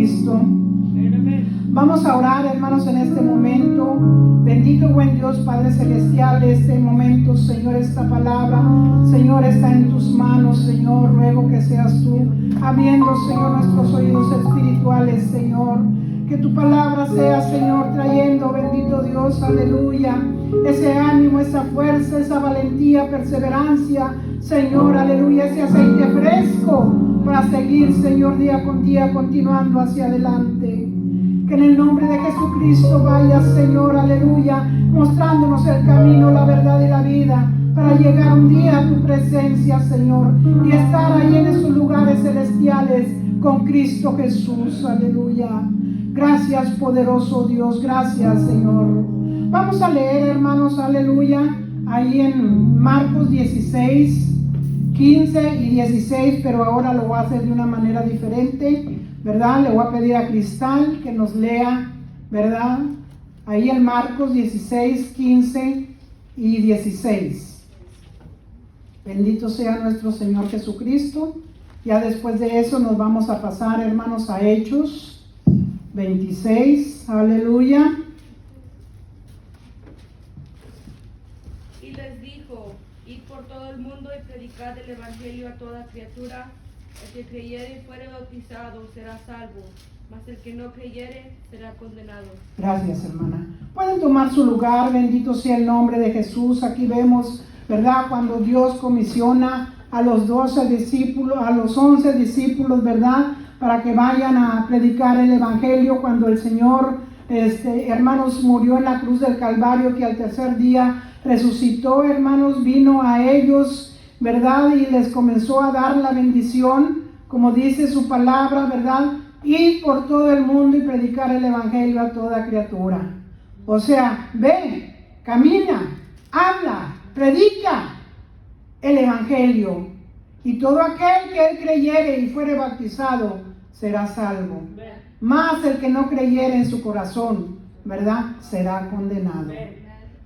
Jesucristo. Vamos a orar, hermanos, en este momento. Bendito buen Dios, Padre Celestial, este momento, Señor, esta palabra, Señor, está en tus manos, Señor. Ruego que seas tú abriendo, Señor, nuestros oídos espirituales, Señor. Que tu palabra sea, Señor, trayendo, bendito Dios, aleluya, ese ánimo, esa fuerza, esa valentía, perseverancia, Señor, aleluya, ese aceite fresco para seguir, Señor, día con día, continuando hacia adelante. Que en el nombre de Jesucristo vaya, Señor, aleluya, mostrándonos el camino, la verdad y la vida, para llegar un día a tu presencia, Señor, y estar ahí en esos lugares celestiales con Cristo Jesús, aleluya. Gracias, poderoso Dios, gracias, Señor. Vamos a leer, hermanos, aleluya, ahí en Marcos 16, 15 y 16, pero ahora lo voy a hacer de una manera diferente, ¿verdad? Le voy a pedir a Cristal que nos lea, ¿verdad? Ahí en Marcos 16, 15 y 16. Bendito sea nuestro Señor Jesucristo. Ya después de eso nos vamos a pasar, hermanos, a Hechos 26, aleluya. Y les dijo: id por todo el mundo y predicad el evangelio a toda criatura. El que creyere y fuere bautizado será salvo, mas el que no creyere será condenado. Gracias, hermana. Pueden tomar su lugar, bendito sea el nombre de Jesús. Aquí vemos, ¿verdad?, cuando Dios comisiona a los 12 discípulos, a los 11 discípulos, ¿verdad?, para que vayan a predicar el evangelio, cuando el Señor, hermanos, murió en la cruz del Calvario, que al tercer día resucitó, hermanos, vino a ellos, ¿verdad?, y les comenzó a dar la bendición, como dice su palabra, ¿verdad?, ir por todo el mundo y predicar el evangelio a toda criatura. O sea, ve, camina, habla, predica el evangelio, y todo aquel que él creyere y fuere bautizado será salvo. Mas el que no creyere en su corazón, ¿verdad?, será condenado.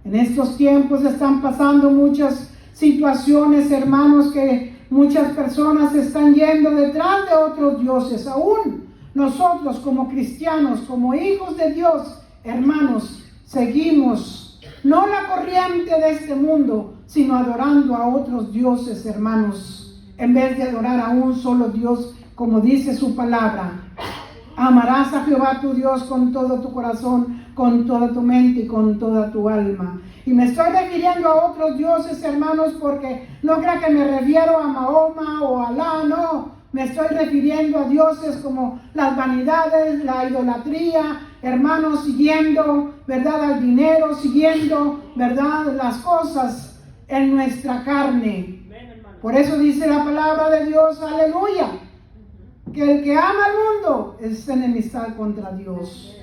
En estos tiempos están pasando muchas situaciones, hermanos, que muchas personas están yendo detrás de otros dioses. Aún nosotros como cristianos, como hijos de Dios, hermanos, seguimos no la corriente de este mundo, sino adorando a otros dioses, hermanos, en vez de adorar a un solo Dios, como dice su palabra. Amarás a Jehová tu Dios con todo tu corazón, con toda tu mente y con toda tu alma. Y me estoy refiriendo a otros dioses, hermanos, porque no crea que me refiero a Mahoma o a Alá, no. Me estoy refiriendo a dioses como las vanidades, la idolatría, hermanos, siguiendo, ¿verdad?, al dinero, siguiendo, ¿verdad?, las cosas en nuestra carne. Por eso dice la palabra de Dios, aleluya, que el que ama al mundo es enemistad contra Dios.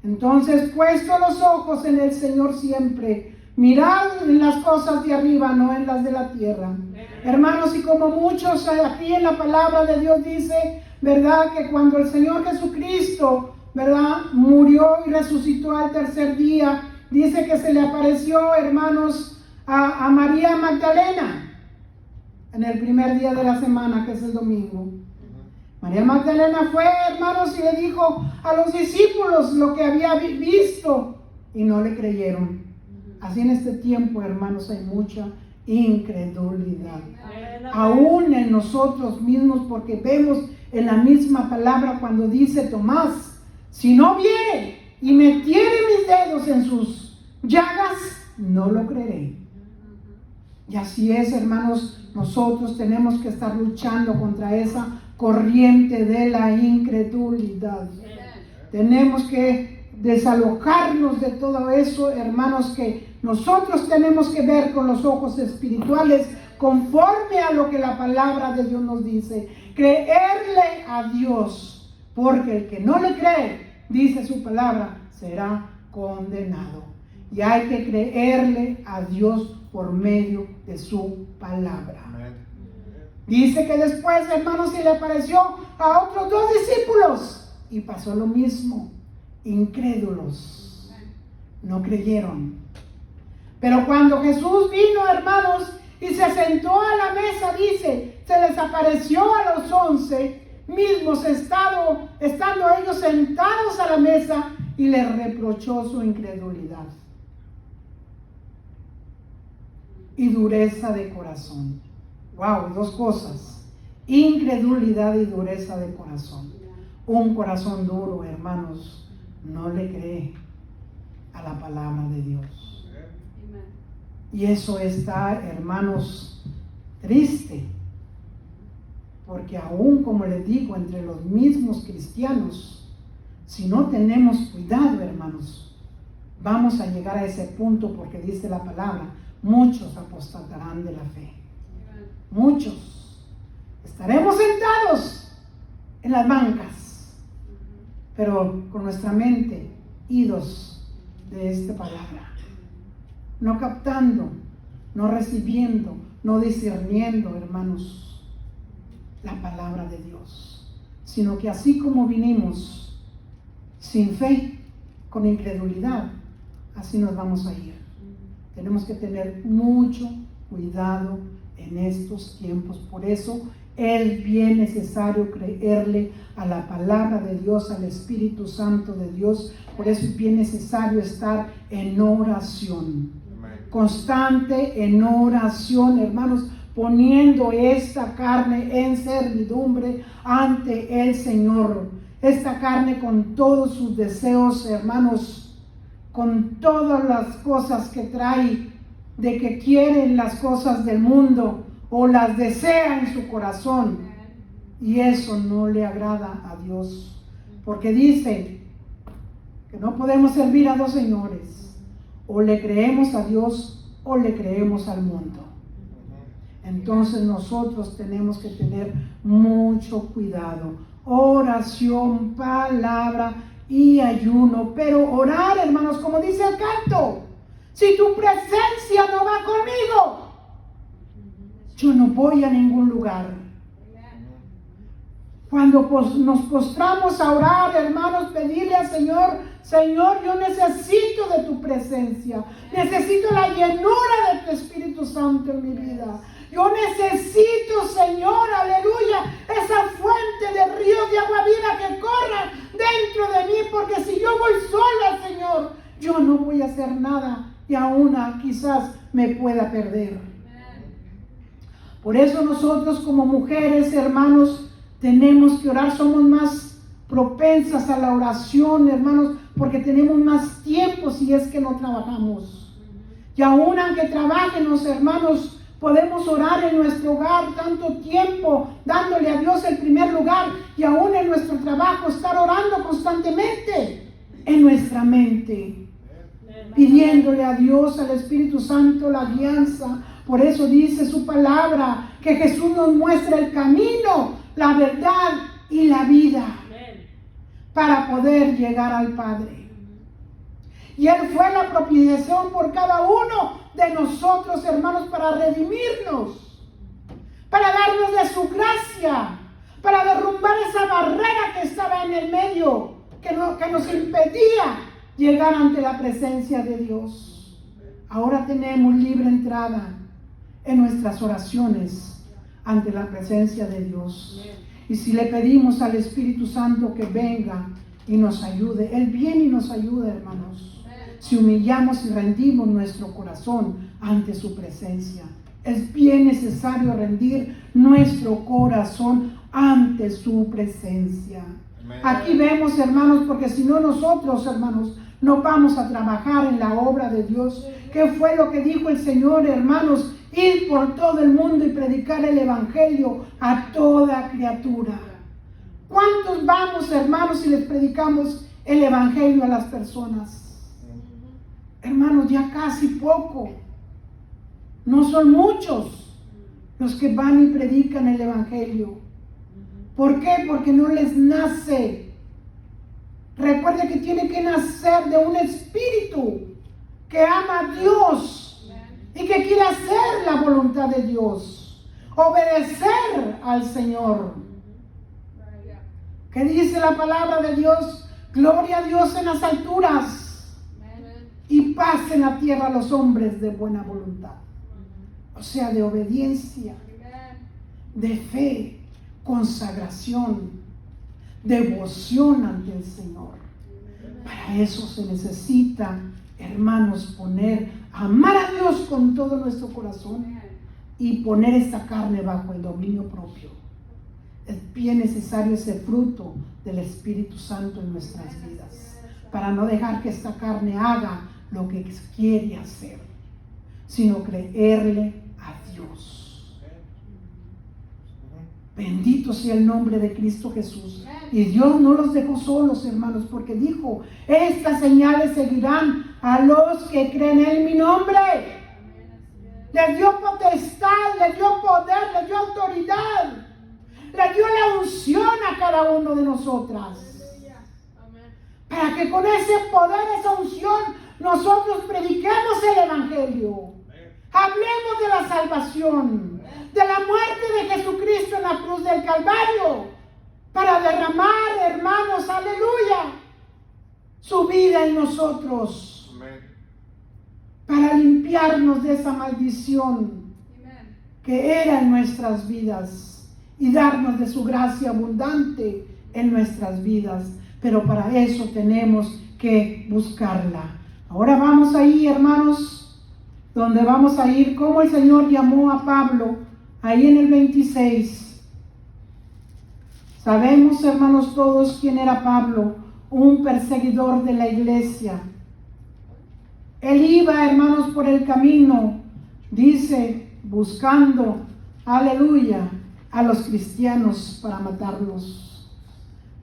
Entonces, puesto los ojos en el Señor siempre, mirad en las cosas de arriba, no en las de la tierra. Hermanos, y como muchos aquí en la palabra de Dios dice, ¿verdad?, que cuando el Señor Jesucristo, ¿verdad?, murió y resucitó al tercer día, dice que se le apareció, hermanos, a María Magdalena en el primer día de la semana, que es el domingo. María Magdalena fue, hermanos, y le dijo a los discípulos lo que había visto, y no le creyeron. Así en este tiempo, hermanos, hay mucha incredulidad, aún en nosotros mismos, porque vemos en la misma palabra cuando dice Tomás: si no viere y metiere mis dedos en sus llagas, no lo creeré. Y así es, hermanos, nosotros tenemos que estar luchando contra esa corriente de la incredulidad. Tenemos que desalojarnos de todo eso, hermanos, que nosotros tenemos que ver con los ojos espirituales, conforme a lo que la palabra de Dios nos dice. Creerle a Dios, porque el que no le cree, dice su palabra, será condenado. Y hay que creerle a Dios por medio de su palabra. Dice que después, hermanos, se le apareció a otros 2 discípulos y pasó lo mismo. Incrédulos, no creyeron. Pero cuando Jesús vino, hermanos, y se sentó a la mesa, dice, se les apareció a los 11, mismos estando ellos sentados a la mesa, y les reprochó su incredulidad y dureza de corazón. Wow, dos cosas: incredulidad y dureza de corazón. Un corazón duro, hermanos, no le cree a la palabra de Dios. Y eso está, hermanos, triste, porque aún, como les digo, entre los mismos cristianos, si no tenemos cuidado, hermanos, vamos a llegar a ese punto, porque dice la palabra: muchos apostatarán de la fe. Muchos estaremos sentados en las bancas, pero con nuestra mente idos de esta palabra, no captando, no recibiendo, no discerniendo, hermanos, la palabra de Dios, sino que así como vinimos sin fe, con incredulidad, así nos vamos a ir. Tenemos que tener mucho cuidado en estos tiempos. Por eso es bien necesario creerle a la palabra de Dios, al Espíritu Santo de Dios. Por eso es bien necesario estar en oración, constante en oración, hermanos, poniendo esta carne en servidumbre ante el Señor. Esta carne con todos sus deseos, hermanos, con todas las cosas que trae, de que quieren las cosas del mundo o las desea en su corazón, y eso no le agrada a Dios, porque dice que no podemos servir a dos señores: o le creemos a Dios o le creemos al mundo. Entonces nosotros tenemos que tener mucho cuidado: oración, palabra y ayuno. Pero orar, hermanos, como dice el canto: si tu presencia no va conmigo, yo no voy a ningún lugar. Cuando nos postramos a orar, hermanos, pedirle al Señor: Señor, yo necesito de tu presencia, necesito la llenura de tu Espíritu Santo en mi vida. Yo necesito, Señor, aleluya, esa fuente de ríos de agua viva que corra dentro de mí, porque si yo voy sola, Señor, yo no voy a hacer nada, y aún quizás me pueda perder. Por eso nosotros como mujeres, hermanos, tenemos que orar. Somos más propensas a la oración, hermanos, porque tenemos más tiempo si es que no trabajamos. Y aún aunque trabajemos, hermanos, podemos orar en nuestro hogar tanto tiempo, dándole a Dios el primer lugar, y aún en nuestro trabajo estar orando constantemente en nuestra mente, pidiéndole a Dios, al Espíritu Santo, la guianza. Por eso dice su palabra que Jesús nos muestra el camino, la verdad y la vida para poder llegar al Padre. Y Él fue la propiciación por cada uno de nosotros, hermanos, para redimirnos, para darnos de su gracia, para derrumbar esa barrera que estaba en el medio, que nos impedía llegar ante la presencia de Dios. Ahora tenemos libre entrada en nuestras oraciones ante la presencia de Dios. Y si le pedimos al Espíritu Santo que venga y nos ayude, Él viene y nos ayuda, hermanos. Si humillamos y rendimos nuestro corazón ante su presencia, es bien necesario rendir nuestro corazón ante su presencia. Aquí vemos, hermanos, porque si no nosotros, hermanos, no vamos a trabajar en la obra de Dios. ¿Qué fue lo que dijo el Señor, hermanos? Ir por todo el mundo y predicar el Evangelio a toda criatura. ¿Cuántos vamos, hermanos, y les predicamos el Evangelio a las personas? Hermanos, ya casi poco. No son muchos los que van y predican el Evangelio. ¿Por qué? Porque no les nace. Recuerde que tiene que nacer de un espíritu que ama a Dios y que quiere hacer la voluntad de Dios, obedecer al Señor. ¿Qué dice la palabra de Dios? Gloria a Dios en las alturas y paz en la tierra a los hombres de buena voluntad. O sea, de obediencia, de fe. consagración, devoción ante el Señor. Para eso se necesita, hermanos, amar a Dios con todo nuestro corazón y poner esta carne bajo el dominio propio. Es bien necesario ese fruto del Espíritu Santo en nuestras vidas, para no dejar que esta carne haga lo que quiere hacer, sino creerle a Dios. Bendito sea el nombre de Cristo Jesús. Y Dios no los dejó solos, hermanos, porque dijo: estas señales seguirán a los que creen en mi nombre. Les dio potestad, les dio poder, les dio autoridad, les dio la unción a cada uno de nosotras, para que con ese poder, esa unción, nosotros prediquemos el Evangelio. Hablemos de la salvación, de la muerte de Jesucristo en la cruz del Calvario, para derramar, hermanos, aleluya, su vida en nosotros. Amén. Para limpiarnos de esa maldición que era en nuestras vidas y darnos de su gracia abundante en nuestras vidas. Pero para eso tenemos que buscarla. Ahora vamos ahí, hermanos, donde vamos a ir, como el Señor llamó a Pablo, ahí en el 26. Sabemos, hermanos, todos quién era Pablo, un perseguidor de la iglesia. Él iba, hermanos, por el camino, dice, buscando, aleluya, a los cristianos para matarlos.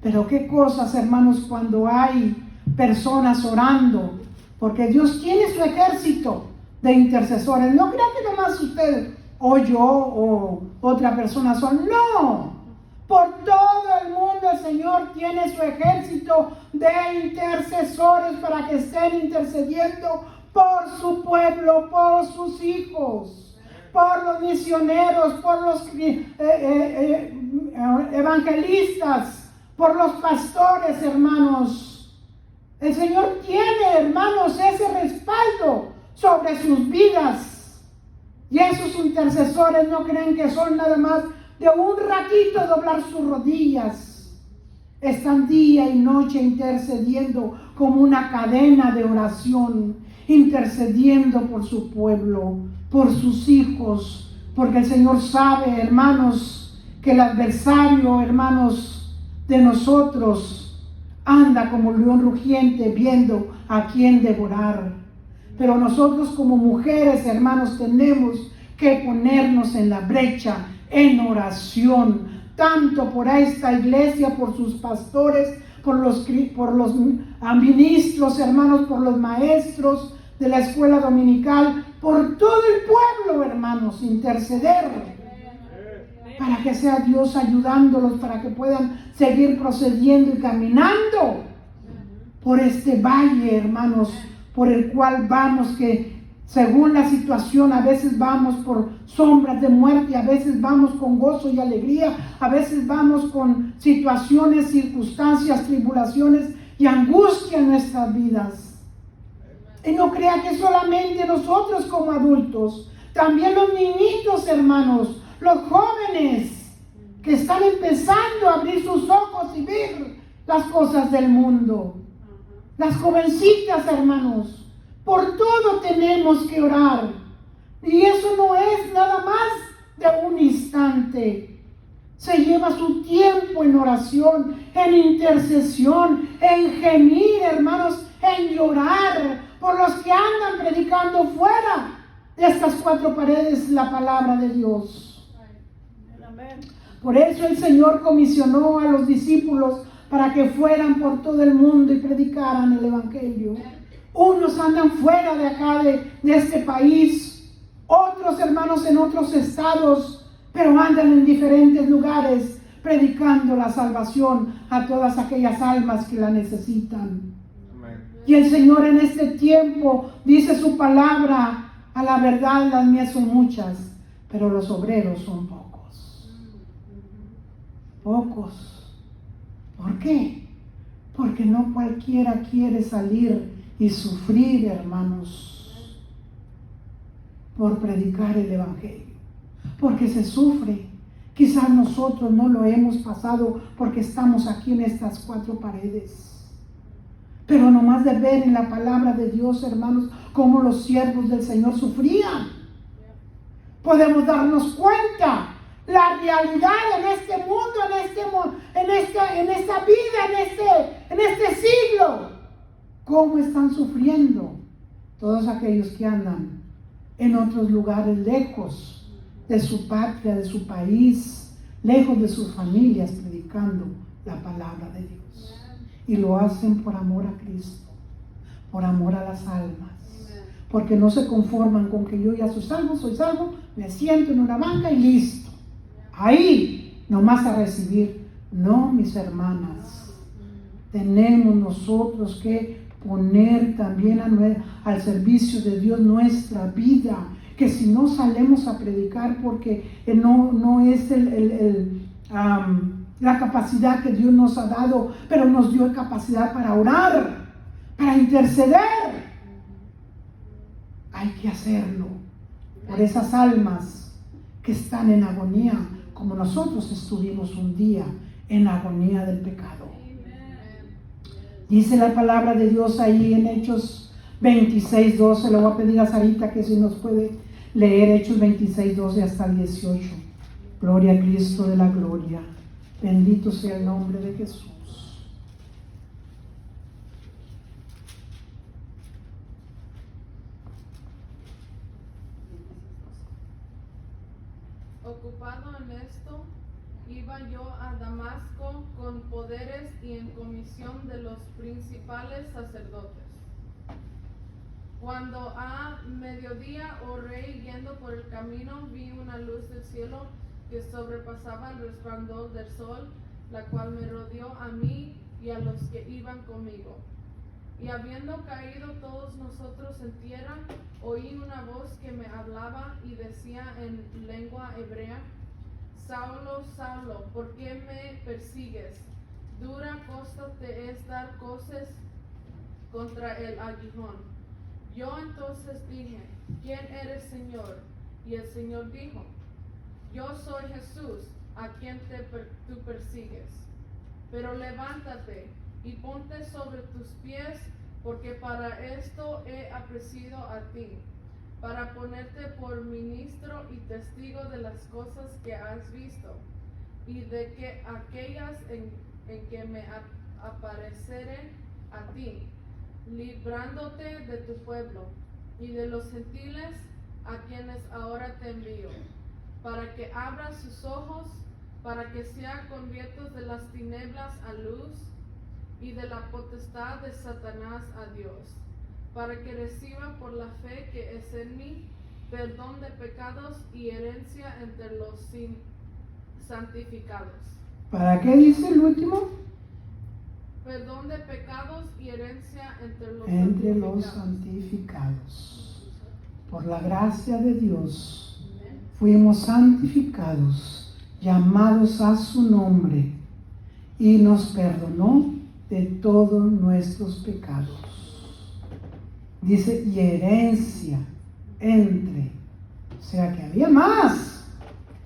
Pero qué cosas, hermanos, cuando hay personas orando, porque Dios tiene su ejército de intercesores. No crean que nomás usted o yo o otra persona son. No, por todo el mundo el Señor tiene su ejército de intercesores para que estén intercediendo por su pueblo, por sus hijos, por los misioneros, por los evangelistas, por los pastores, hermanos. El Señor tiene, hermanos, ese respaldo sobre sus vidas. Y esos intercesores no creen que son nada más de un ratito doblar sus rodillas. Están día y noche intercediendo como una cadena de oración, intercediendo por su pueblo, por sus hijos, porque el Señor sabe, hermanos, que el adversario, hermanos, de nosotros anda como león rugiente viendo a quién devorar. Pero nosotros como mujeres, hermanos, tenemos que ponernos en la brecha, en oración, tanto por esta iglesia, por sus pastores, por los ministros, hermanos, por los maestros de la escuela dominical, por todo el pueblo, hermanos, interceder para que sea Dios ayudándolos, para que puedan seguir procediendo y caminando por este valle, hermanos, por el cual vamos, que según la situación, a veces vamos por sombras de muerte, a veces vamos con gozo y alegría, a veces vamos con situaciones, circunstancias, tribulaciones y angustia en nuestras vidas. Y no crea que solamente nosotros como adultos, también los niñitos, hermanos, los jóvenes que están empezando a abrir sus ojos y ver las cosas del mundo. Las jovencitas, hermanos, por todo tenemos que orar. Y eso no es nada más de un instante. Se lleva su tiempo en oración, en intercesión, en gemir, hermanos, en llorar por los que andan predicando fuera de estas cuatro paredes la palabra de Dios. Por eso el Señor comisionó a los discípulos para que fueran por todo el mundo y predicaran el Evangelio. Unos andan fuera de acá, de este país, otros, hermanos, en otros estados, pero andan en diferentes lugares predicando la salvación a todas aquellas almas que la necesitan. Amén. Y el Señor en este tiempo dice su palabra: a la verdad las mías son muchas, pero los obreros son pocos. Pocos. ¿Por qué? Porque no cualquiera quiere salir y sufrir, hermanos, por predicar el Evangelio. Porque se sufre. Quizás nosotros no lo hemos pasado porque estamos aquí en estas cuatro paredes. Pero nomás de ver en la palabra de Dios, hermanos, cómo los siervos del Señor sufrían, podemos darnos cuenta la realidad en este mundo, en esta vida, en este siglo, cómo están sufriendo todos aquellos que andan en otros lugares, lejos de su patria, de su país, lejos de sus familias, predicando la palabra de Dios. Y lo hacen por amor a Cristo, por amor a las almas, porque no se conforman con que yo ya soy salvo, me siento en una banca y listo. Ahí nomás a recibir. No, mis hermanas, tenemos nosotros que poner también al servicio de Dios nuestra vida, que si no salemos a predicar porque no es la capacidad que Dios nos ha dado, pero nos dio capacidad para orar, para interceder. Hay que hacerlo por esas almas que están en agonía, como nosotros estuvimos un día en agonía del pecado. Dice la palabra de Dios ahí en Hechos 26:12. Le voy a pedir a Sarita que si nos puede leer Hechos 26:12 hasta el 18. Gloria a Cristo de la gloria. Bendito sea el nombre de Jesús. Ocupado en esto, iba yo a Damasco con poderes y en comisión de los principales sacerdotes. Cuando a mediodía oré yendo por el camino, vi una luz del cielo que sobrepasaba el resplandor del sol, la cual me rodeó a mí y a los que iban conmigo. Y habiendo caído todos nosotros en tierra, oí una voz que me hablaba y decía en lengua hebrea: Saulo, Saulo, ¿por qué me persigues? Dura cosa te es dar coces contra el aguijón. Yo entonces dije: ¿Quién eres, Señor? Y el Señor dijo: Yo soy Jesús, a quien tú persigues. Pero levántate y ponte sobre tus pies, porque para esto he apreciado a ti, para ponerte por ministro y testigo de las cosas que has visto, y de que aquellas en que me apareceré a ti, librándote de tu pueblo y de los gentiles a quienes ahora te envío, para que abras sus ojos, para que sean conviertos de las tinieblas a luz y de la potestad de Satanás a Dios, para que reciban por la fe que es en mí perdón de pecados y herencia entre los santificados. ¿Para qué dice el último? Perdón de pecados y herencia entre los santificados. Por la gracia de Dios fuimos santificados, llamados a su nombre, y nos perdonó de todos nuestros pecados. Dice, y herencia entre, o sea que había más,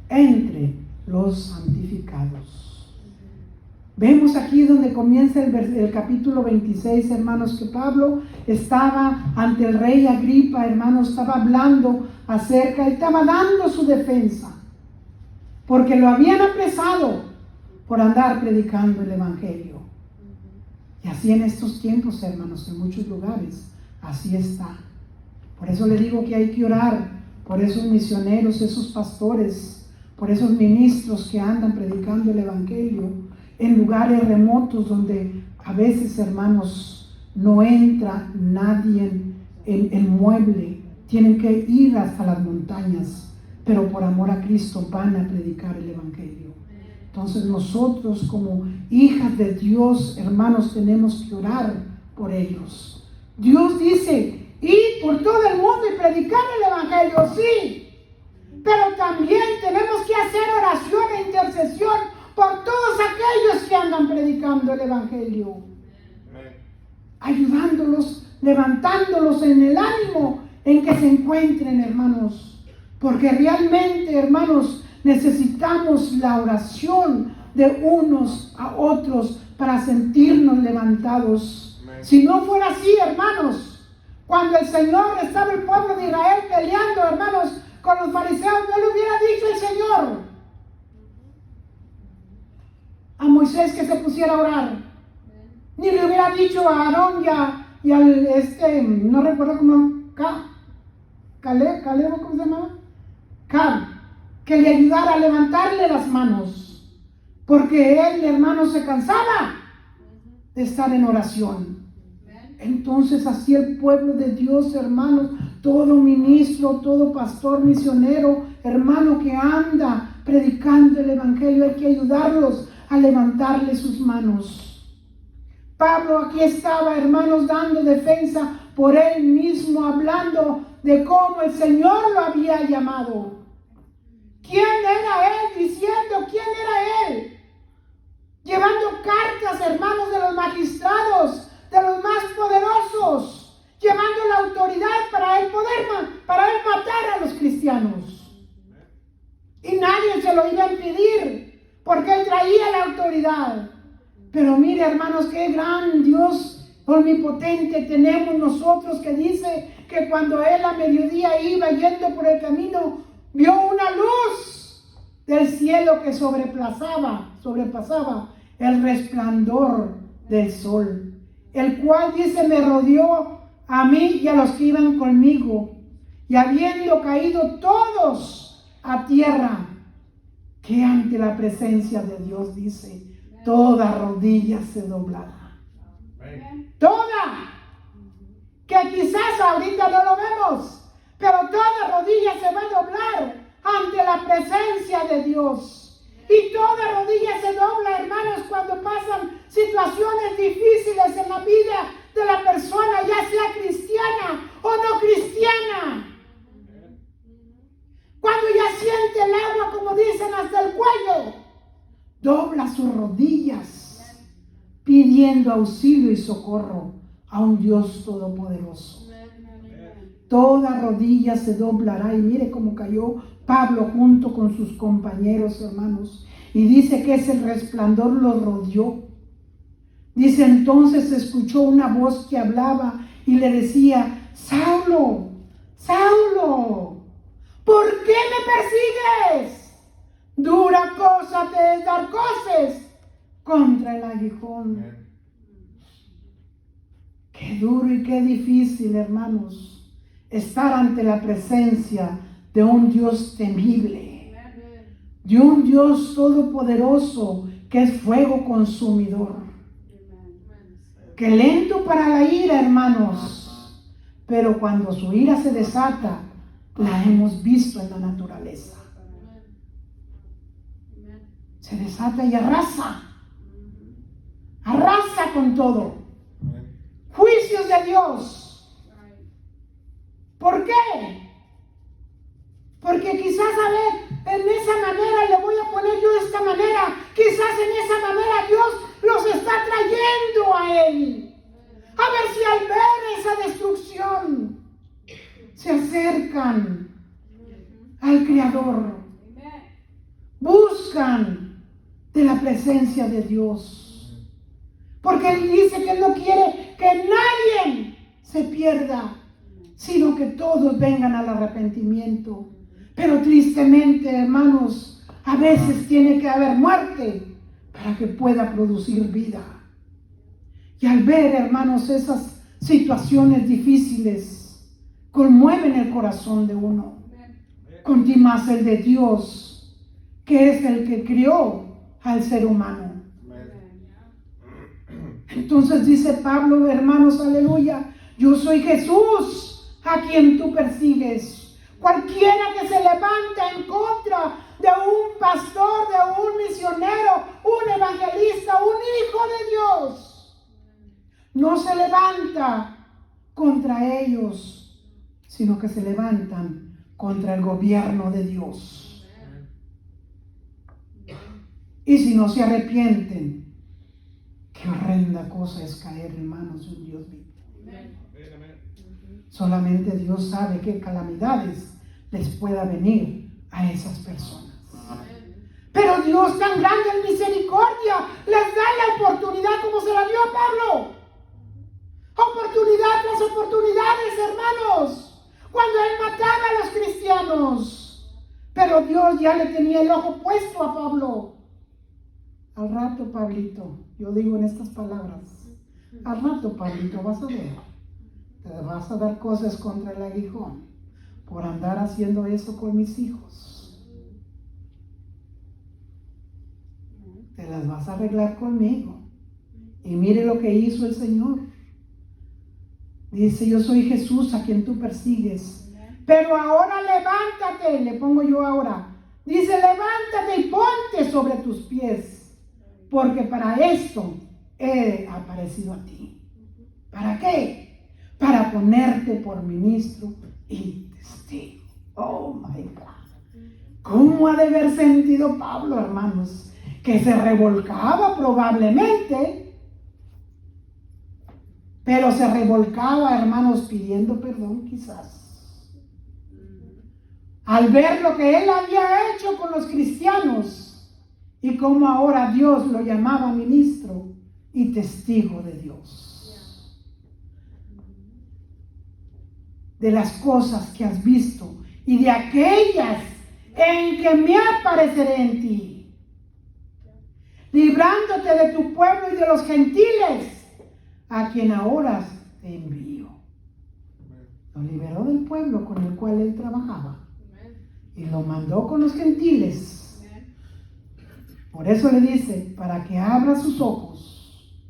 entre los santificados. Vemos aquí donde comienza el capítulo 26, hermanos, que Pablo estaba ante el rey Agripa, hermanos, estaba hablando acerca, él estaba dando su defensa, porque lo habían apresado por andar predicando el evangelio. Y así en estos tiempos, hermanos, en muchos lugares, así está. Por eso le digo que hay que orar por esos misioneros, esos pastores, por esos ministros que andan predicando el evangelio en lugares remotos donde a veces, hermanos, no entra nadie en mueble. Tienen que ir hasta las montañas, pero por amor a Cristo van a predicar el evangelio. Entonces nosotros como hijas de Dios, hermanos, tenemos que orar por ellos. Dios dice, ir por todo el mundo y predicar el evangelio, sí, pero también tenemos que hacer oración e intercesión por todos aquellos que andan predicando el evangelio, ayudándolos, levantándolos en el ánimo en que se encuentren, hermanos, porque realmente, hermanos, necesitamos la oración de unos a otros para sentirnos levantados. Si no fuera así, hermanos, cuando el Señor estaba el pueblo de Israel peleando, hermanos, con los fariseos, no le hubiera dicho el Señor a Moisés que se pusiera a orar, ni le hubiera dicho a Aarón y al no recuerdo cómo, Caleb, ¿cómo se llamaba? Que le ayudara a levantarle las manos, porque él, hermano, se cansaba de estar en oración. Entonces así el pueblo de Dios, hermanos, todo ministro, todo pastor, misionero, hermano que anda predicando el evangelio, hay que ayudarlos a levantarle sus manos. Pablo aquí estaba, hermanos, dando defensa por él mismo, hablando de cómo el Señor lo había llamado. ¿Quién era él? Diciendo, ¿quién era él? Llevando cartas, hermanos, de los magistrados, de los más poderosos, llevando la autoridad para él matar a los cristianos. Y nadie se lo iba a impedir, porque él traía la autoridad. Pero mire, hermanos, qué gran Dios omnipotente tenemos nosotros, que dice que cuando él a mediodía iba yendo por el camino, vio una luz del cielo que sobrepasaba el resplandor del sol, el cual, dice, me rodeó a mí y a los que iban conmigo, y habiendo caído todos a tierra, que ante la presencia de Dios, dice, toda rodilla se doblará. Toda. Que quizás ahorita no lo vemos, pero toda rodilla se va a doblar ante la presencia de Dios. Y toda rodilla se dobla, hermanos, cuando pasan situaciones difíciles en la vida de la persona, ya sea cristiana o no cristiana. Cuando ya siente el agua, como dicen, hasta el cuello, dobla sus rodillas pidiendo auxilio y socorro a un Dios todopoderoso. Toda rodilla se doblará. Y mire cómo cayó Pablo junto con sus compañeros, hermanos. Y dice que ese resplandor los rodeó. Dice, entonces se escuchó una voz que hablaba y le decía, Saulo, Saulo, ¿por qué me persigues? Dura cosa te es dar coces contra el aguijón. Qué duro y qué difícil, hermanos, estar ante la presencia de un Dios temible, de un Dios todopoderoso que es fuego consumidor, que lento para la ira, hermanos, pero cuando su ira se desata, la hemos visto en la naturaleza. Se desata y arrasa con todo. Juicios de Dios. ¿Por qué? Porque quizás, a ver, en esa manera le voy a poner yo de esta manera. Quizás en esa manera Dios los está trayendo a Él. A ver si al ver esa destrucción se acercan al Creador. Buscan de la presencia de Dios. Porque Él dice que Él no quiere que nadie se pierda, sino que todos vengan al arrepentimiento. Pero tristemente, hermanos, a veces tiene que haber muerte para que pueda producir vida. Y al ver, hermanos, esas situaciones difíciles, conmueven el corazón de uno. Con más el de Dios, que es el que crió al ser humano. Entonces dice Pablo, hermanos, aleluya, yo soy Jesús a quien tú persigues. Cualquiera que se levanta en contra de un pastor, de un misionero, un evangelista, un hijo de Dios, no se levanta contra ellos, sino que se levantan contra el gobierno de Dios. Y si no se arrepienten, qué horrenda cosa es caer en manos de un Dios vivo. Solamente Dios sabe qué calamidades les pueda venir a esas personas. Pero Dios, tan grande en misericordia, les da la oportunidad como se la dio a Pablo. Oportunidad tras oportunidades, hermanos, cuando él mataba a los cristianos. Pero Dios ya le tenía el ojo puesto a Pablo. Al rato, Pablito, yo digo en estas palabras, al rato, Pablito, vas a ver, te vas a dar cosas contra el aguijón por andar haciendo eso con mis hijos. Te las vas a arreglar conmigo. Y mire lo que hizo el Señor. Dice, yo soy Jesús a quien tú persigues. Pero ahora levántate, le pongo yo ahora. Dice, levántate y ponte sobre tus pies, porque para esto he aparecido a ti. ¿Para qué? Para ponerte por ministro y testigo. Oh my God. ¿Cómo ha de haber sentido Pablo, hermanos? Que se revolcaba probablemente. Pero se revolcaba, hermanos, pidiendo perdón quizás. Al ver lo que él había hecho con los cristianos y cómo ahora Dios lo llamaba ministro y testigo de Dios. De las cosas que has visto y de aquellas en que me apareceré en ti, librándote de tu pueblo y de los gentiles, a quien ahora te envío. Lo liberó del pueblo con el cual él trabajaba y lo mandó con los gentiles. Por eso le dice, para que abra sus ojos,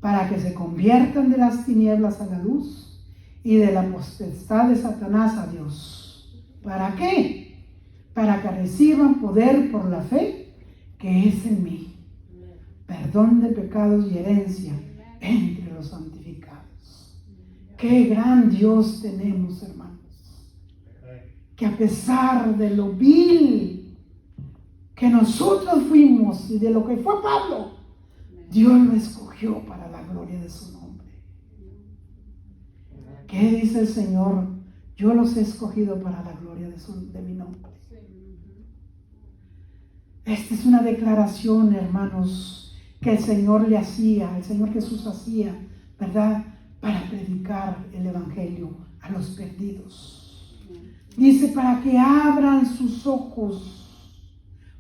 para que se conviertan de las tinieblas a la luz y de la potestad de Satanás a Dios. ¿Para qué? Para que reciban poder por la fe que es en mí, perdón de pecados y herencia entre los santificados. Qué gran Dios tenemos, hermanos, que a pesar de lo vil que nosotros fuimos y de lo que fue Pablo, Dios lo escogió para la gloria de su nombre. ¿Qué dice el Señor? Yo los he escogido para la gloria de mi nombre. Esta es una declaración, hermanos, que el Señor le hacía, el Señor Jesús hacía, ¿verdad? Para predicar el Evangelio a los perdidos. Dice, para que abran sus ojos.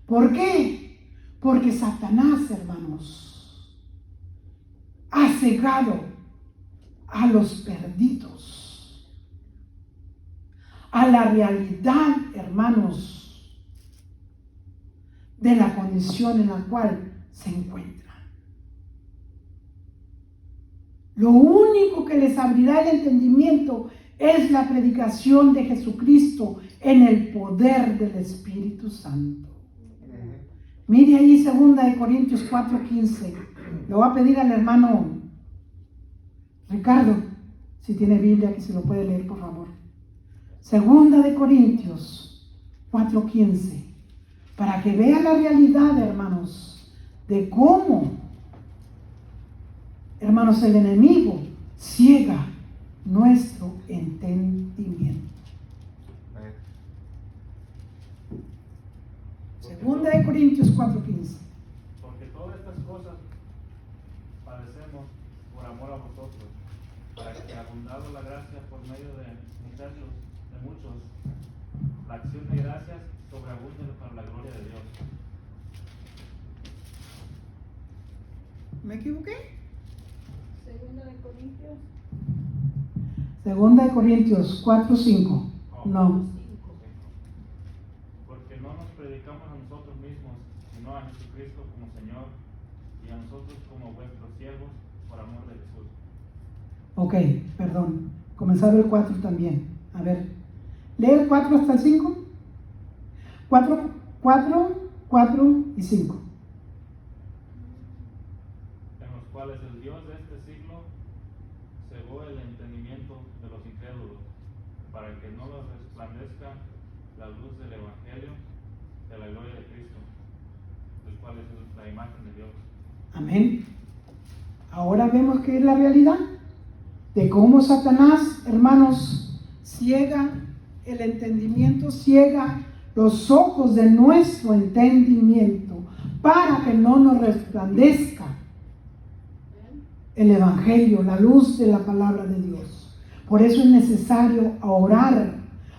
¿Por qué? Porque Satanás, hermanos, ha cegado a los perdidos a la realidad, hermanos, de la condición en la cual se encuentran. Lo único que les abrirá el entendimiento es la predicación de Jesucristo en el poder del Espíritu Santo. Mire ahí 2 Corintios 4:15. Le voy a pedir al hermano Ricardo, si tiene Biblia, que se lo puede leer, por favor. 2 Corintios 4:15. Para que vea la realidad, hermanos, de cómo, hermanos, el enemigo ciega nuestro entendimiento. 2 Corintios 4:15. Porque todas estas cosas padecemos por amor a vosotros, para que abundado la gracia por medio de muchos, la acción de gracias sobreabunde para la gloria de Dios. ¿Me equivoqué? 2 2 Corintios 4:5. No. Porque no nos predicamos a nosotros mismos, sino a Jesucristo como Señor, y a nosotros como vuestros siervos por amor de Jesús. Ok, perdón. Comenzaba el 4 también. A ver, lee el 4 hasta el 5. 4 y 5. En los cuales el Dios de este siglo cegó el entendimiento de los incrédulos, para que no les resplandezca la luz del Evangelio de la gloria de Cristo, el cual es la imagen de Dios. Amén. Ahora vemos que es la realidad de cómo Satanás, hermanos, ciega el entendimiento, ciega los ojos de nuestro entendimiento para que no nos resplandezca el Evangelio, la luz de la palabra de Dios. Por eso es necesario orar,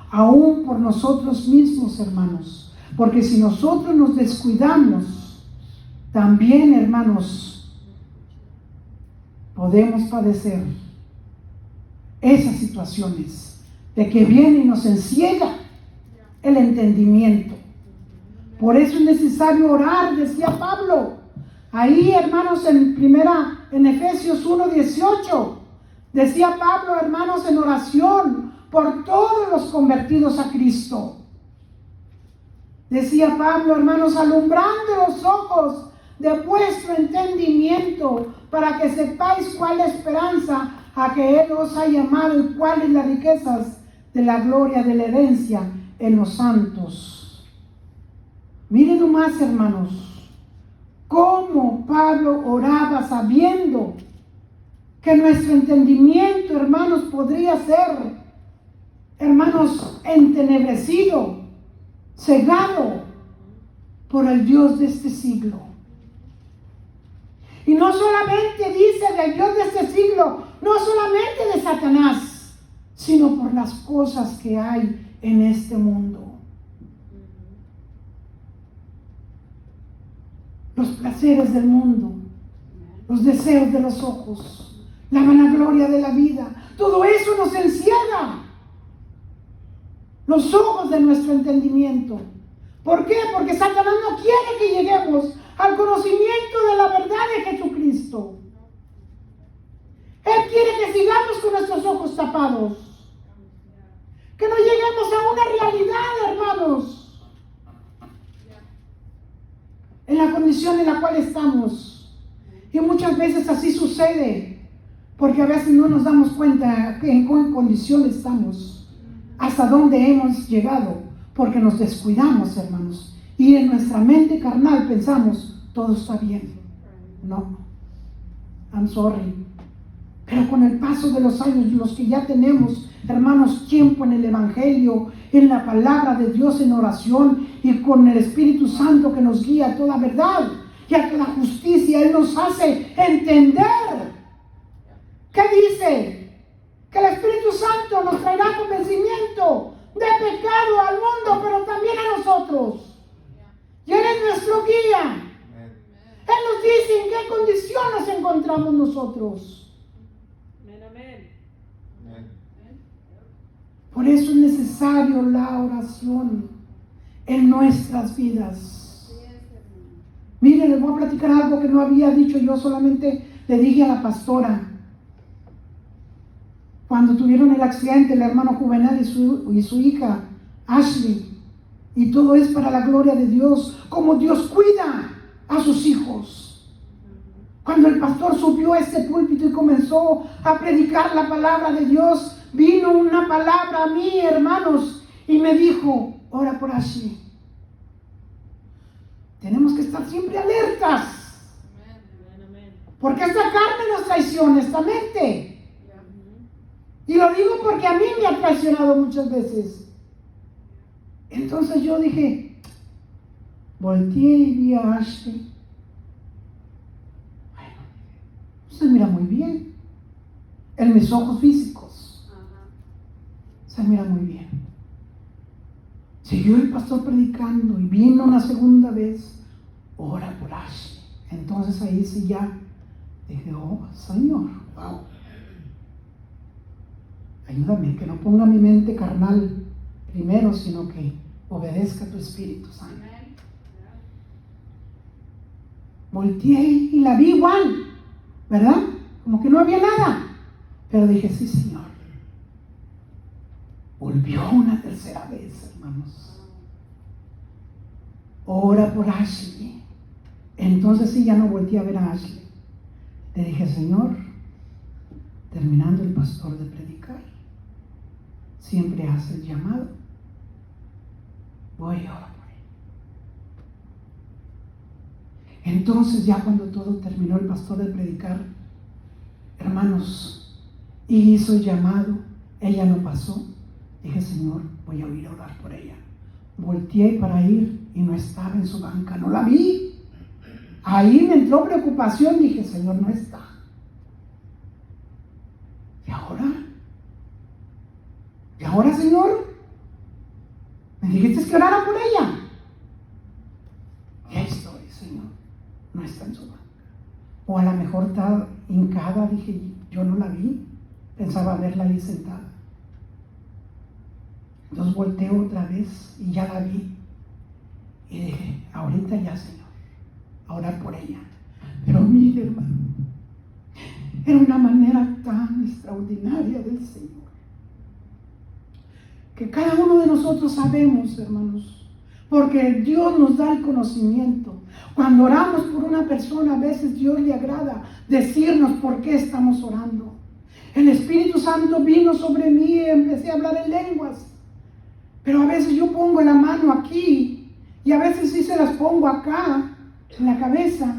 aún por nosotros mismos, hermanos. Porque si nosotros nos descuidamos, también, hermanos, podemos padecer esas situaciones de que viene y nos enciega el entendimiento. Por eso es necesario orar, decía Pablo. Ahí, hermanos, en Efesios 1:18, decía Pablo, hermanos, en oración por todos los convertidos a Cristo. Decía Pablo, hermanos, alumbrando los ojos de vuestro entendimiento, para que sepáis cuál esperanza a que Él os ha llamado y cuáles las riquezas de la gloria de la herencia en los santos. Miren nomás, hermanos, cómo Pablo oraba sabiendo que nuestro entendimiento, hermanos, podría ser, hermanos, entenebrecido, cegado por el Dios de este siglo. Y no solamente dice del Dios de este siglo, no solamente de Satanás, sino por las cosas que hay en este mundo. Los placeres del mundo, los deseos de los ojos, la vanagloria de la vida, todo eso nos encierra los ojos de nuestro entendimiento. ¿Por qué? Porque Satanás no quiere que lleguemos al conocimiento de la verdad de Jesucristo. Él quiere que sigamos con nuestros ojos tapados, que no lleguemos a una realidad, hermanos, en la condición en la cual estamos. Y muchas veces así sucede, porque a veces no nos damos cuenta en qué condición estamos, hasta dónde hemos llegado, porque nos descuidamos, hermanos, y en nuestra mente carnal pensamos, todo está bien. No, I'm sorry. Pero con el paso de los años, los que ya tenemos, hermanos, tiempo en el Evangelio, en la palabra de Dios, en oración, y con el Espíritu Santo que nos guía a toda verdad y a toda justicia, Él nos hace entender. ¿Qué dice? Que el Espíritu Santo nos traerá convencimiento de pecado al mundo, pero también a nosotros. Y Él es nuestro guía. Él nos dice en qué condición nos encontramos nosotros. Por eso es necesario la oración en nuestras vidas. Miren, les voy a platicar algo que no había dicho yo, solamente le dije a la pastora. Cuando tuvieron el accidente, el hermano Juvenal y su hija, Ashley, y todo es para la gloria de Dios, como Dios cuida a sus hijos. Cuando el pastor subió a este púlpito y comenzó a predicar la palabra de Dios, vino una palabra a mí, hermanos, y me dijo, ora por Ashley. Tenemos que estar siempre alertas, porque esta carne nos traiciona, esta mente. Y lo digo porque a mí me ha traicionado muchas veces. Entonces yo dije, volteé y vi a Ashley. Bueno, se mira muy bien. En mis ojos físicos. Se mira muy bien. Siguió el pastor predicando y vino una segunda vez, ora por Ashley. Entonces ahí sí ya dije, oh Señor, wow. Ayúdame, que no ponga mi mente carnal primero, sino que obedezca a tu Espíritu Santo. Volteé y la vi igual, ¿verdad? Como que no había nada. Pero dije, sí, Señor. Volvió una tercera vez, hermanos. Ora por Ashley. Entonces sí, ya no volteé a ver a Ashley. Le dije, Señor, terminando el pastor de predicar, siempre hace el llamado. Voy a orar por él. Entonces ya cuando todo terminó el pastor de predicar, hermanos, y hizo el llamado, ella no pasó. Dije, Señor, voy a ir a orar por ella. Volteé para ir y no estaba en su banca, no la vi. Ahí me entró preocupación, dije, Señor, no está. ¿Y ahora? ¿Y ahora, Señor? Me dijiste que orara por ella. Y ahí estoy, Señor, no está en su banca. O a lo mejor está hincada, dije, yo no la vi, pensaba verla ahí sentada. Entonces volteo otra vez y ya la vi. Y dije, ahorita ya, Señor, a orar por ella. Pero mire, hermano, era una manera tan extraordinaria del Señor, que cada uno de nosotros sabemos, hermanos, porque Dios nos da el conocimiento. Cuando oramos por una persona, a veces Dios le agrada decirnos por qué estamos orando. El Espíritu Santo vino sobre mí y empecé a hablar en lenguas. Pero a veces yo pongo la mano aquí y a veces sí se las pongo acá, en la cabeza.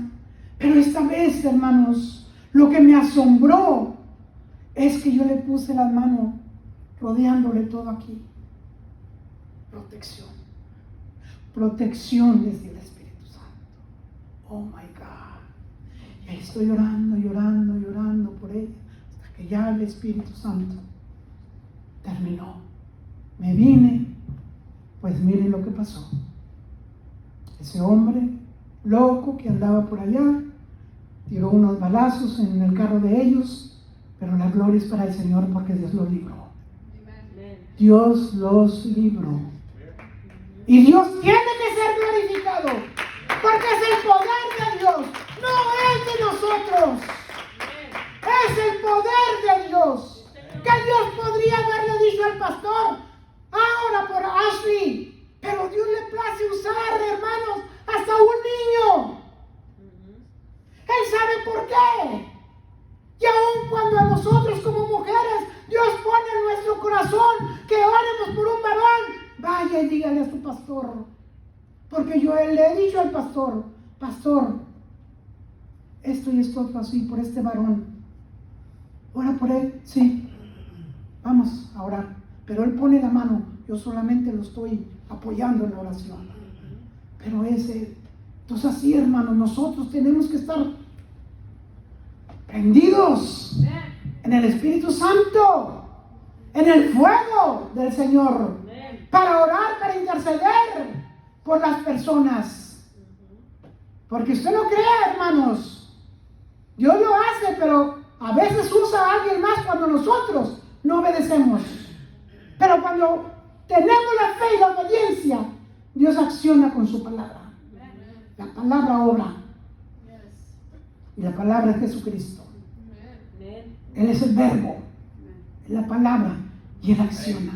Pero esta vez, hermanos, lo que me asombró es que yo le puse la mano rodeándole todo aquí. Protección. Protección desde el Espíritu Santo. Oh my God. Y ahí estoy llorando, llorando, llorando por ella, hasta que ya el Espíritu Santo terminó. Me vine, pues miren lo que pasó. Ese hombre loco que andaba por allá tiró unos balazos en el carro de ellos, pero la gloria es para el Señor porque Dios los libró. Dios los libró. Y Dios tiene que ser glorificado, porque es el poder de Dios, no es de nosotros. Es el poder de Dios. Que Dios podría haberle dicho al pastor, ahora por Ashley, pero Dios le place usar, hermanos, hasta un niño. Él sabe por qué. Y aun cuando a nosotros como mujeres Dios pone en nuestro corazón que oremos por un varón, vaya y dígale a su pastor. Porque yo le he dicho al pastor, pastor, esto y esto así por este varón. Ora por él, sí. Vamos a orar. Pero él pone la mano, yo solamente lo estoy apoyando en la oración. Pero es él. Entonces así, hermanos, nosotros tenemos que estar prendidos en el Espíritu Santo, en el fuego del Señor, para orar, para interceder por las personas. Porque usted no crea, hermanos, Dios lo hace, pero a veces usa a alguien más cuando nosotros no obedecemos. Pero cuando tenemos la fe y la obediencia, Dios acciona con su palabra. La palabra obra. Y la palabra es Jesucristo. Él es el verbo, es la palabra, y Él acciona.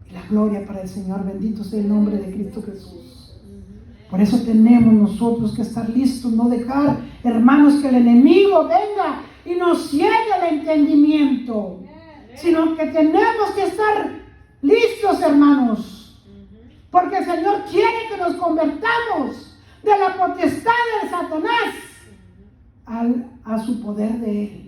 Y la gloria para el Señor, bendito sea el nombre de Cristo Jesús. Por eso tenemos nosotros que estar listos, no dejar, hermanos, que el enemigo venga y nos ciegue el entendimiento, sino que tenemos que estar listos, hermanos, porque el Señor quiere que nos convertamos de la potestad de Satanás a su poder de Él.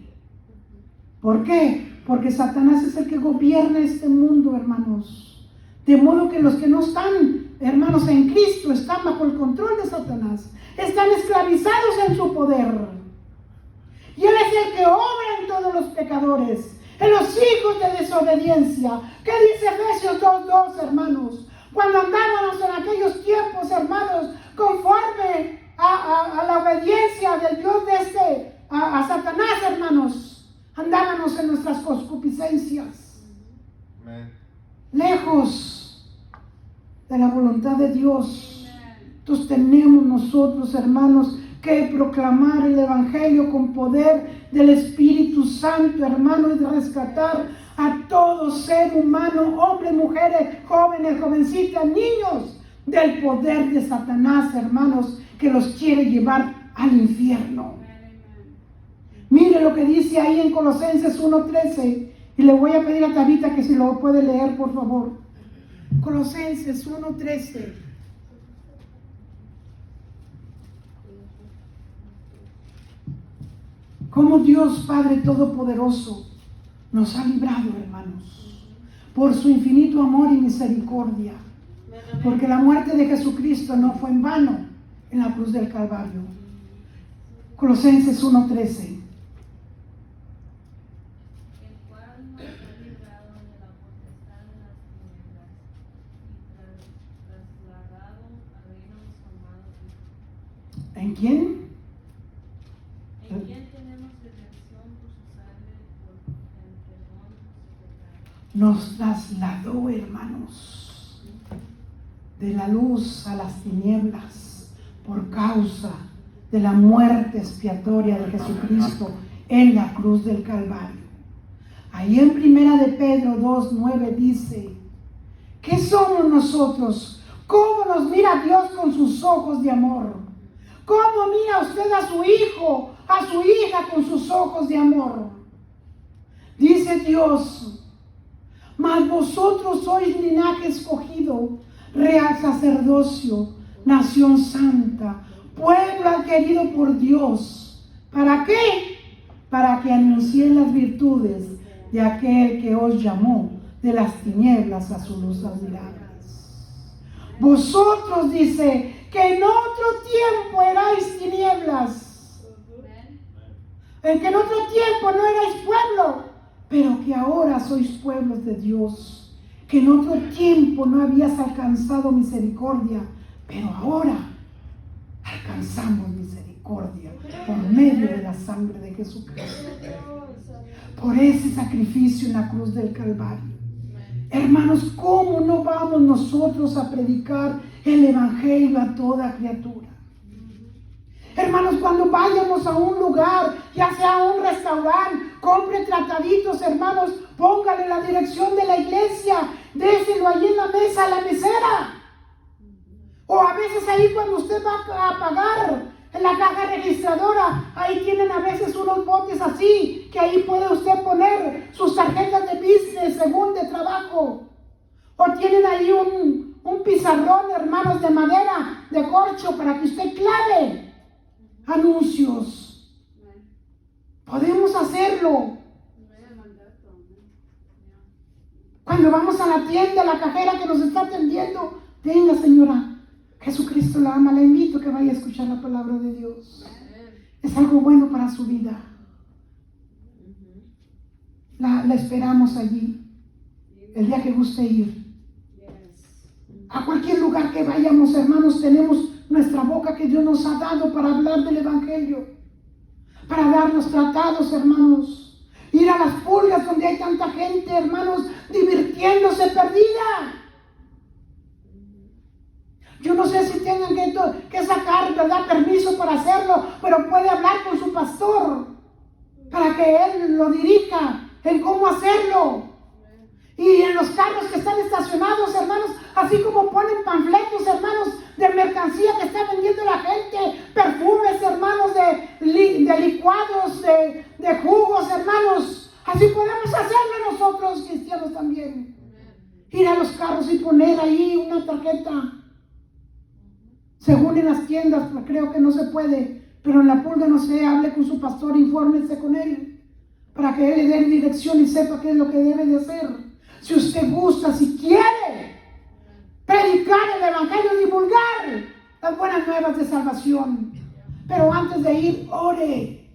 ¿Por qué? Porque Satanás es el que gobierna este mundo, hermanos. De modo que los que no están, hermanos, en Cristo, están bajo el control de Satanás. Están esclavizados en su poder. Y Él es el que obra en todos los pecadores, en los hijos de desobediencia. ¿Qué dice Efesios 2:2, hermanos? Cuando andábamos en aquellos tiempos, hermanos, conforme a la obediencia del Dios de a Satanás, hermanos, andábamos en nuestras concupiscencias, lejos de la voluntad de Dios. Entonces tenemos nosotros, hermanos, que proclamar el Evangelio con poder del Espíritu Santo, hermanos, y rescatar a todo ser humano, hombres, mujeres, jóvenes, jovencitas, niños, del poder de Satanás, hermanos, que los quiere llevar al infierno. Mire lo que dice ahí en Colosenses 1:13, y le voy a pedir a Tabita que si lo puede leer, por favor. Colosenses 1:13. Como Dios Padre Todopoderoso nos ha librado, hermanos, por su infinito amor y misericordia, Porque la muerte de Jesucristo no fue en vano en la cruz del Calvario. Colosenses 1:13. El cual nos ha librado de la potestad de las tinieblas y trasladado al reino de su amado Hijo. ¿En quién? En quien tenemos redención por su sangre, por el perdón de sus pecados. Nos trasladó, hermanos, de la luz a las tinieblas por causa de la muerte expiatoria de Jesucristo en la cruz del Calvario. Ahí en 1 de Pedro 2:9 dice: ¿qué somos nosotros? ¿Cómo nos mira Dios con sus ojos de amor? ¿Cómo mira usted a su hijo, a su hija con sus ojos de amor? Dice Dios: mas vosotros sois linaje escogido, real sacerdocio, nación santa, pueblo adquirido por Dios. ¿Para qué? Para que anunciéis las virtudes de aquel que os llamó de las tinieblas a su luz admirable. Vosotros, dice, que en otro tiempo erais tinieblas, en que en otro tiempo no erais pueblo, pero que ahora sois pueblos de Dios, que en otro tiempo no habías alcanzado misericordia, pero ahora alcanzamos misericordia por medio de la sangre de Jesucristo, por ese sacrificio en la cruz del Calvario. Hermanos, ¿cómo no vamos nosotros a predicar el evangelio a toda criatura? Hermanos, cuando vayamos a un lugar, ya sea a un restaurante, compre trataditos, hermanos, póngale la dirección de la iglesia, déselo ahí en la mesa a la mesera. O a veces ahí cuando usted va a pagar en la caja registradora, ahí tienen a veces unos botes así, que ahí puede usted poner sus tarjetas de business según de trabajo. O tienen ahí un pizarrón, hermanos, de madera, de corcho, para que usted clave anuncios. Podemos hacerlo. Cuando vamos a la tienda, la cajera que nos está atendiendo, venga, señora, Jesucristo la ama, la invito a que vaya a escuchar la palabra de Dios. Es algo bueno para su vida. La esperamos allí, el día que guste ir. A cualquier lugar que vayamos, hermanos, tenemos nuestra boca que Dios nos ha dado para hablar del evangelio, para darnos tratados, hermanos. Ir a las pulgas donde hay tanta gente, hermanos, divirtiéndose perdida. Yo no sé si tengan que sacar, ¿verdad?, permiso para hacerlo, pero puede hablar con su pastor para que él lo dirija en cómo hacerlo. Y en los carros que están estacionados, hermanos, así como ponen panfletos, hermanos, de mercancía que está vendiendo la gente, perfumes, hermanos, de licuados, de jugos, hermanos, así podemos hacerlo nosotros cristianos también. Ir a los carros y poner ahí una tarjeta. Según en las tiendas, creo que no se puede, pero en la pulga, no sé, hable con su pastor, infórmese con él, para que él le dé dirección y sepa qué es lo que debe de hacer. Si usted gusta, si quiere predicar el evangelio, divulgar las buenas nuevas de salvación, pero antes de ir, ore.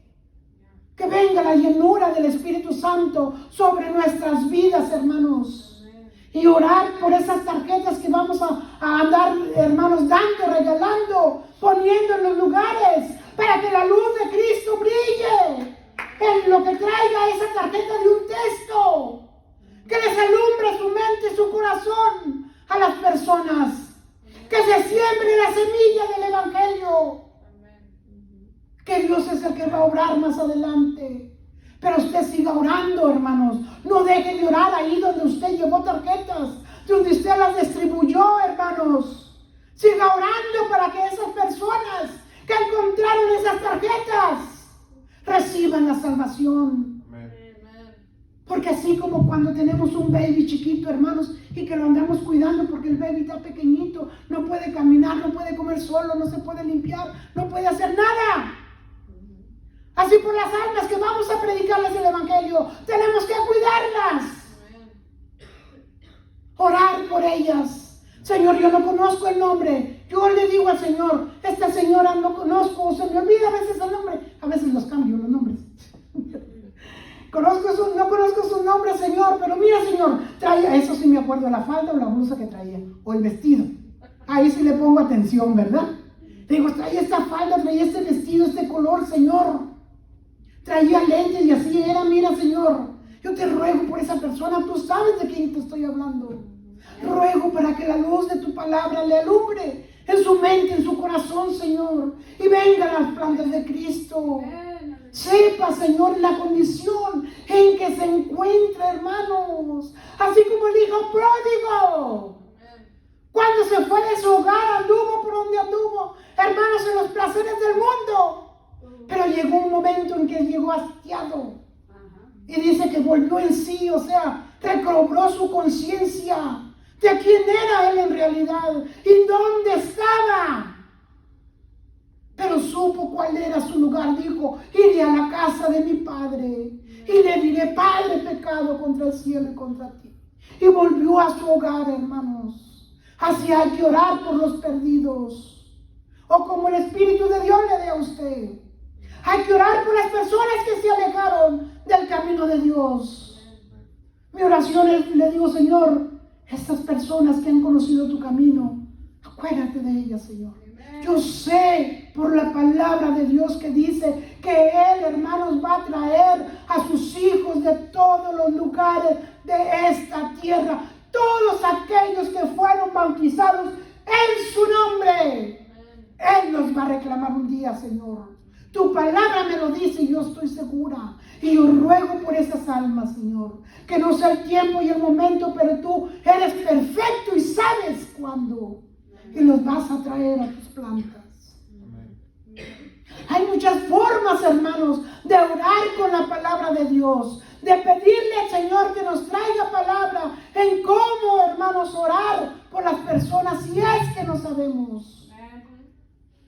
Que venga la llenura del Espíritu Santo sobre nuestras vidas, hermanos. Y orar por esas tarjetas que vamos a andar, hermanos, dando, regalando, poniendo en los lugares, para que la luz de Cristo brille en lo que traiga esa tarjeta de un texto, que les alumbre su mente y su corazón a las personas, que se siembre la semilla del evangelio, que Dios es el que va a obrar más adelante. Pero usted siga orando, hermanos. No deje de orar ahí donde usted llevó tarjetas, donde usted las distribuyó, hermanos. Siga orando para que esas personas que encontraron esas tarjetas reciban la salvación. Porque así como cuando tenemos un baby chiquito, hermanos, y que lo andamos cuidando porque el baby está pequeñito, no puede caminar, no puede comer solo, no se puede limpiar, no puede hacer nada. Así por las almas que vamos a predicarles el evangelio, tenemos que cuidarlas. Orar por ellas. Señor, Señor, yo no conozco el nombre. Yo le digo al Señor, esta señora no conozco, se me olvida a veces el nombre. A veces los cambio los nombres. No conozco su nombre, Señor, pero mira, Señor, traía, eso sí me acuerdo, la falda o la blusa que traía, o el vestido. Ahí sí le pongo atención, ¿verdad? Le digo, traía esta falda, traía este vestido, este color, Señor. Traía lentes y así era, mira, Señor. Yo te ruego por esa persona, tú sabes de quién te estoy hablando. Ruego para que la luz de tu palabra le alumbre en su mente, en su corazón, Señor. Y vengan las plantas de Cristo. Sepa, Señor, la condición en que se encuentra, hermanos. Así como el hijo pródigo. Cuando se fue de su hogar, anduvo por donde anduvo, hermanos, en los placeres del mundo. Pero llegó un momento en que llegó hastiado. Y dice que volvió en sí, o sea, recobró su conciencia de quién era él en realidad y dónde estaba. Pero supo cuál era su lugar. Dijo, iré a la casa de mi padre y le diré, Padre, pecado contra el cielo y contra ti. Y volvió a su hogar, hermanos. Así hay que orar por los perdidos, o como el Espíritu de Dios le dé a usted. Hay que orar por las personas que se alejaron del camino de Dios. Mi oración es, le digo, Señor, estas personas que han conocido tu camino, acuérdate de ellas, Señor. Yo sé por la palabra de Dios que dice que Él, hermanos, va a traer a sus hijos de todos los lugares de esta tierra. Todos aquellos que fueron bautizados en su nombre. Él los va a reclamar un día, Señor. Tu palabra me lo dice y yo estoy segura. Y yo ruego por esas almas, Señor. Que no sea el tiempo y el momento, pero tú eres perfecto y sabes cuándo. Y los vas a traer a tus plantas. Hay muchas formas, hermanos, de orar con la palabra de Dios. De pedirle al Señor que nos traiga palabra en cómo, hermanos, orar por las personas si es que no sabemos.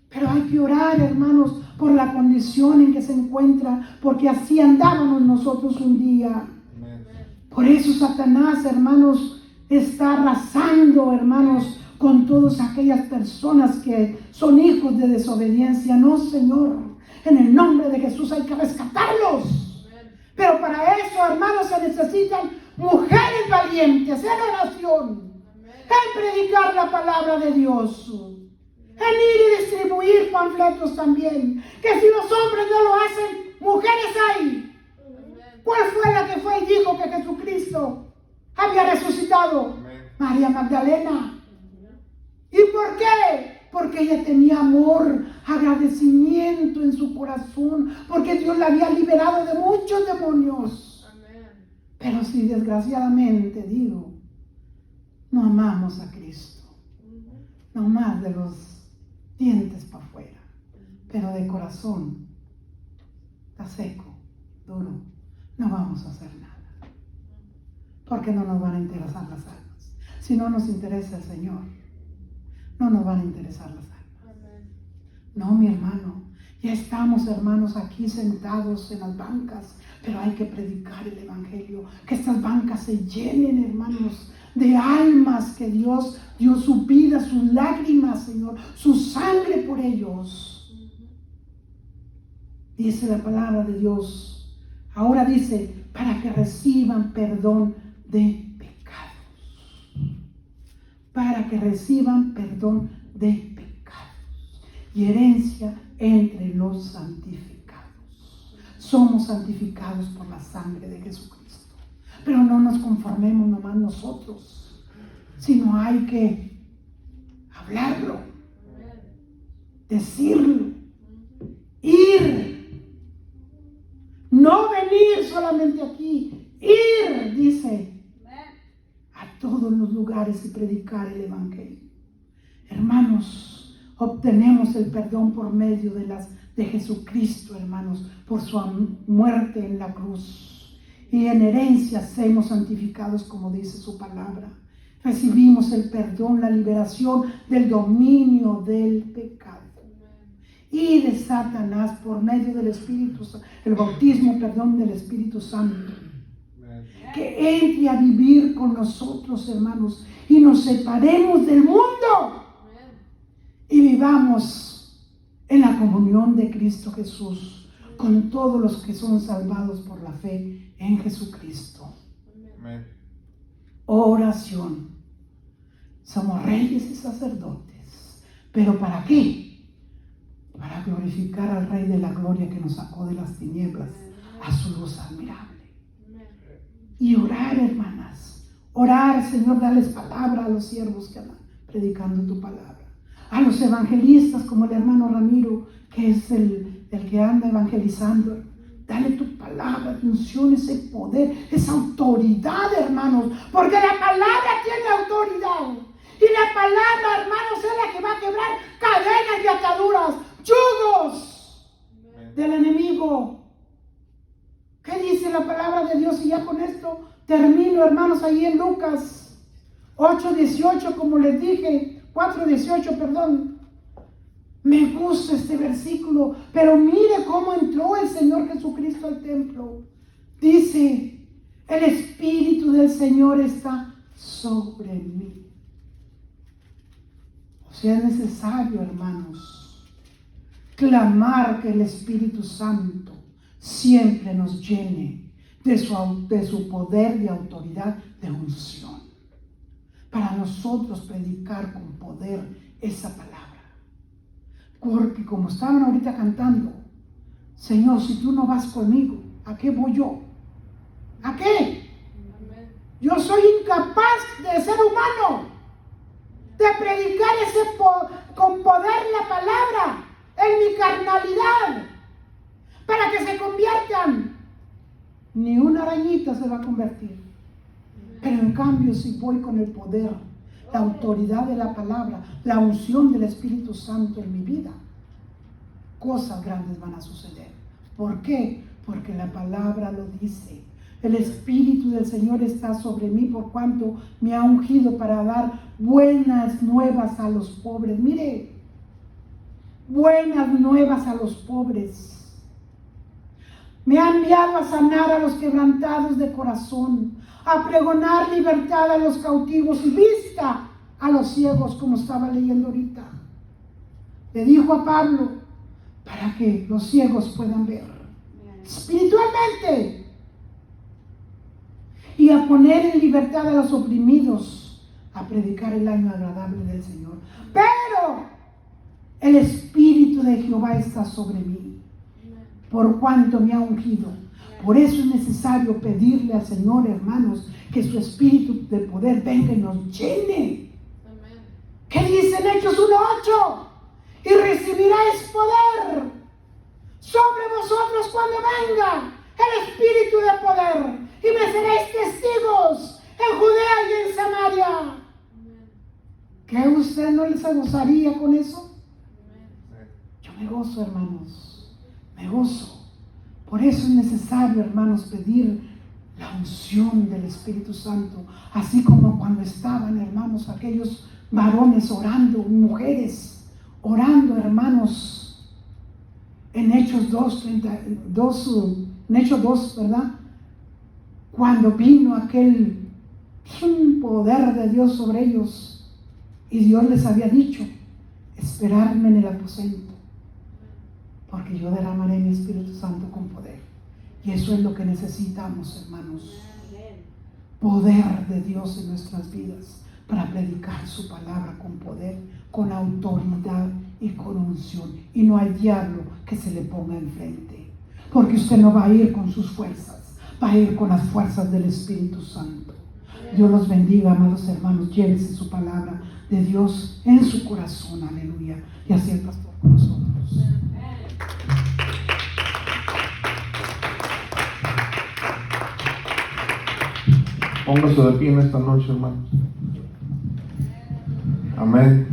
Pero hay que orar, hermanos, por la condición en que se encuentra, porque así andábamos nosotros un día. Por eso Satanás, hermanos, está arrasando, hermanos, con todas aquellas personas que son hijos de desobediencia. No, Señor, en el nombre de Jesús hay que rescatarlos. Pero para eso, hermanos, se necesitan mujeres valientes en oración, en predicar la palabra de Dios, en ir y distribuir panfletos también. Que si los hombres no lo hacen, mujeres hay. ¿Cuál fue la que fue y dijo que Jesucristo había resucitado? María Magdalena. ¿Y por qué? Porque ella tenía amor, agradecimiento en su corazón, porque Dios la había liberado de muchos demonios. Pero si desgraciadamente, digo, no amamos a Cristo, no más de los dientes para afuera, pero de corazón está seco, duro, no vamos a hacer nada, porque no nos van a interesar las almas. Si no nos interesa el Señor, no nos van a interesar las almas. No, mi hermano, ya estamos, hermanos, aquí sentados en las bancas, pero hay que predicar el Evangelio, que estas bancas se llenen, hermanos, de almas que Dios dio su vida, sus lágrimas, Señor, su sangre por ellos. Dice la palabra de Dios. Ahora dice, para que reciban perdón de pecados. Para que reciban perdón de pecados y herencia entre los santificados. Somos santificados por la sangre de Jesucristo. Pero no nos conformemos nomás nosotros, sino hay que hablarlo, decirlo, ir, no venir solamente aquí, ir, dice, a todos los lugares y predicar el Evangelio. Hermanos, obtenemos el perdón por medio de Jesucristo, hermanos, por su muerte en la cruz. Y en herencia somos santificados, como dice su palabra. Recibimos el perdón, la liberación del dominio del pecado y de Satanás por medio del Espíritu Santo, el bautismo, perdón, del Espíritu Santo. Que entre a vivir con nosotros, hermanos, y nos separemos del mundo y vivamos en la comunión de Cristo Jesús con todos los que son salvados por la fe en Jesucristo. Amén. Oración. Somos reyes y sacerdotes. ¿Pero para qué? Para glorificar al Rey de la Gloria que nos sacó de las tinieblas a su luz admirable. Y orar, hermanas. Orar, Señor, dales palabra a los siervos que andan predicando tu palabra. A los evangelistas como el hermano Ramiro, que es el que anda evangelizando. Dale tu palabra, tu unción, ese poder, esa autoridad, hermanos. Porque la palabra tiene autoridad. Y la palabra, hermanos, es la que va a quebrar cadenas y ataduras, yugos del enemigo. ¿Qué dice la palabra de Dios? Y ya con esto termino, hermanos, ahí en Lucas 8:18, como les dije, 4:18, perdón. Me gusta este versículo, pero mire cómo entró el Señor Jesucristo al templo. Dice, el Espíritu del Señor está sobre mí. O sea, es necesario, hermanos, clamar que el Espíritu Santo siempre nos llene de su poder, de autoridad, de unción. Para nosotros predicar con poder esa palabra. Porque como estaban ahorita cantando, Señor, si tú no vas conmigo, ¿a qué voy yo? ¿A qué? Yo soy incapaz de ser humano, de predicar con poder la palabra en mi carnalidad, para que se conviertan. Ni una arañita se va a convertir. Pero en cambio, si voy con el poder, la autoridad de la palabra, la unción del Espíritu Santo en mi vida, cosas grandes van a suceder. ¿Por qué? Porque la palabra lo dice. El Espíritu del Señor está sobre mí por cuanto me ha ungido para dar buenas nuevas a los pobres. Mire, buenas nuevas a los pobres. Me ha enviado a sanar a los quebrantados de corazón, a pregonar libertad a los cautivos y vista a los ciegos, como estaba leyendo ahorita. Le dijo a Pablo, para que los ciegos puedan ver espiritualmente, y a poner en libertad a los oprimidos, a predicar el año agradable del Señor. Pero el Espíritu de Jehová está sobre mí, por cuanto me ha ungido. Por eso es necesario pedirle al Señor, hermanos, que su Espíritu de poder venga y nos llene. ¿Qué dice en Hechos 1:8? Y recibiráis poder sobre vosotros cuando venga el Espíritu de poder, y me seréis testigos en Judea y en Samaria. ¿Qué usted no se gozaría con eso? Yo me gozo, hermanos, me gozo. Por eso es necesario, hermanos, pedir la unción del Espíritu Santo, así como cuando estaban, hermanos, aquellos varones orando, mujeres orando, hermanos, en Hechos 2, ¿verdad? Cuando vino aquel poder de Dios sobre ellos y Dios les había dicho, esperarme en el aposento, porque yo derramaré mi Espíritu Santo con poder. Y eso es lo que necesitamos, hermanos. Poder de Dios en nuestras vidas para predicar su palabra con poder, con autoridad y con unción. Y no hay diablo que se le ponga enfrente, porque usted no va a ir con sus fuerzas, va a ir con las fuerzas del Espíritu Santo. Dios los bendiga, amados hermanos. Llévese su palabra de Dios en su corazón, aleluya. Y así el pastor con nosotros. Póngase de pie en esta noche, hermanos. Amén.